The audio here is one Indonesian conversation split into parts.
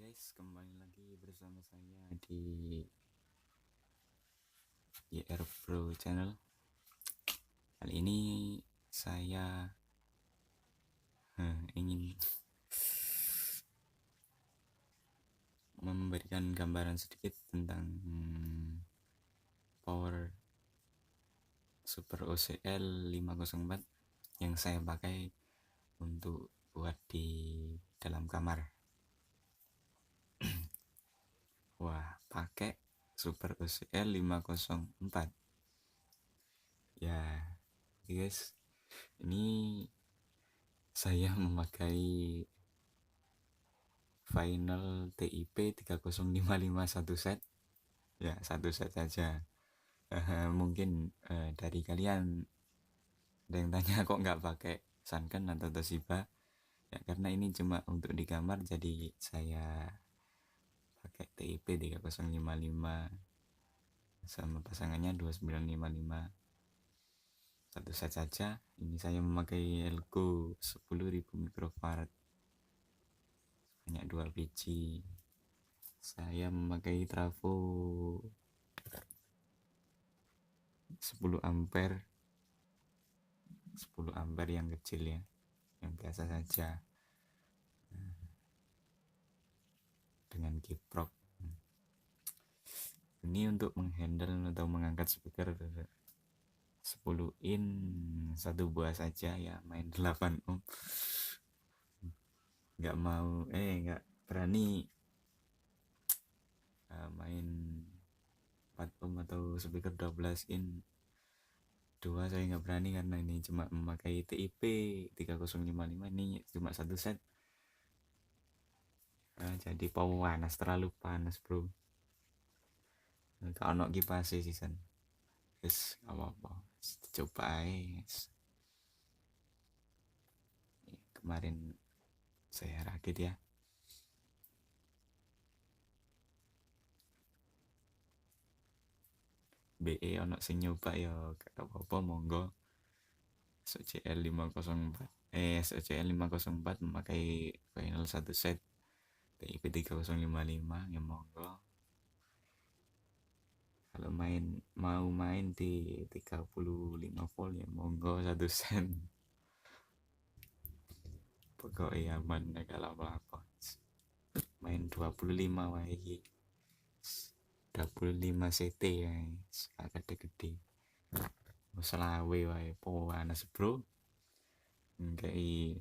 guys, kembali lagi bersama saya di YR Pro Channel. Kali ini saya ingin memberikan gambaran sedikit tentang power Super OCL 504 yang saya pakai untuk buat di dalam kamar. Wah, pakai Super OCL 504 ya guys. Ini saya memakai Final TIP 30551 set ya, satu set saja. Mungkin dari kalian ada yang tanya kok nggak pakai Sanken atau Toshiba ya, karena ini cuma untuk di kamar, jadi saya pakai TIP 3055 sama pasangannya 2955, satu set saja. Ini saya memakai Elco 10.000 mikrofarad banyak 2 biji. Saya memakai trafo 10 ampere yang kecil ya, yang biasa saja, dengan kiprok. Ini untuk menghandle atau mengangkat speaker 10 in satu buah saja ya, main 8 ohm. Nggak berani main 4 ohm atau speaker 12 in 2, saya nggak berani karena ini cuma memakai TIP 3055, ini cuma satu set. Jadi panas, terlalu panas bro. Kalau no kipas season yes, apa-apa coba guys. Kemarin saya rakit ya. BE ono sing nyoba ya, gak apa-apa, monggo. SOCL 504 memakai final satu set TIP 3055 ya, monggo. Kalau mau main di 35 volt ya monggo, satu set. Pokoknya aman kalau apa-apa. Main 25 wae, 25 CT ya, agak gede. Selawe wae panas bro. Kayak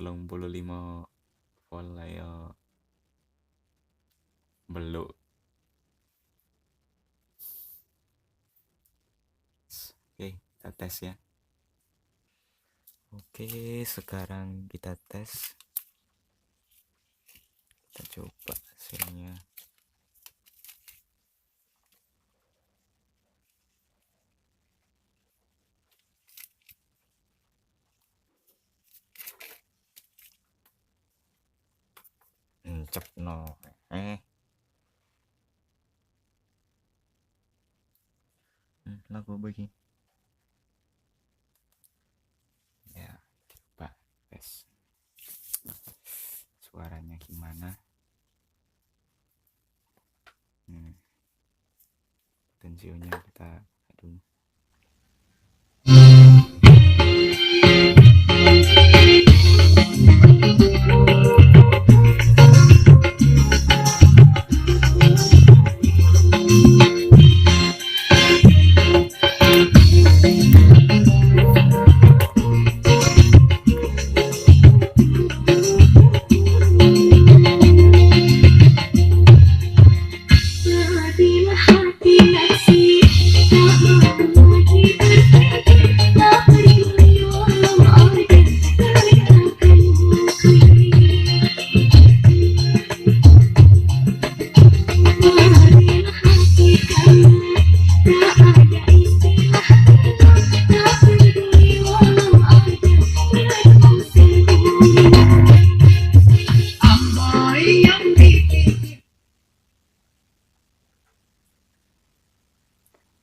35 volt lah ya, beluk. Oke, kita tes ya. Oke, sekarang kita tes. Kita coba hasilnya. Cepno. Lagu begini. Ya, coba tes. Suaranya gimana? Tensionya kita aduh.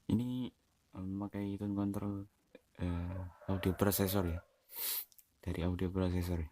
Ini memakai tone control audio processor ya, dari audio processor.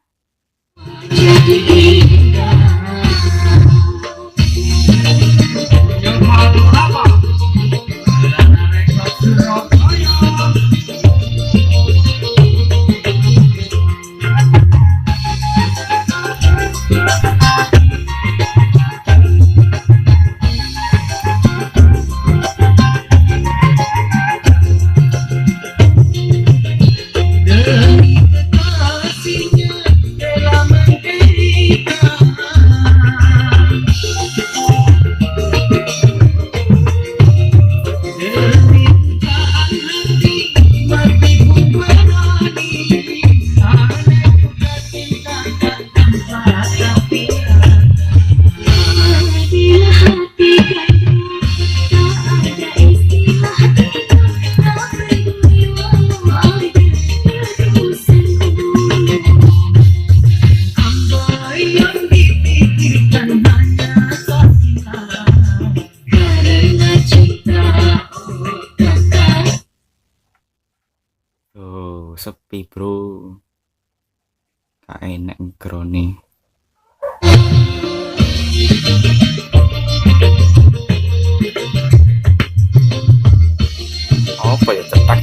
tapi bro gak enak ngerone. Apa ya cetak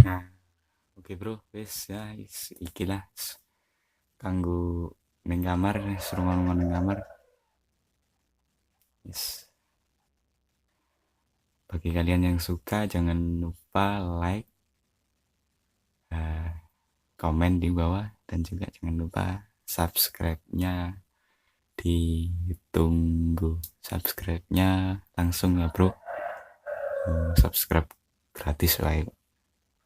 nah. Oke bro, wis ya iki lah kanggo ning kamar, serungan ning kamar. Yes. Bagi kalian yang suka jangan lupa like, komen di bawah, dan juga jangan lupa subscribe-nya. Ditunggu subscribe-nya langsung ya bro. Subscribe gratis lah.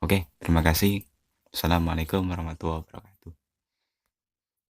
Oke, terima kasih. Assalamualaikum warahmatullahi wabarakatuh.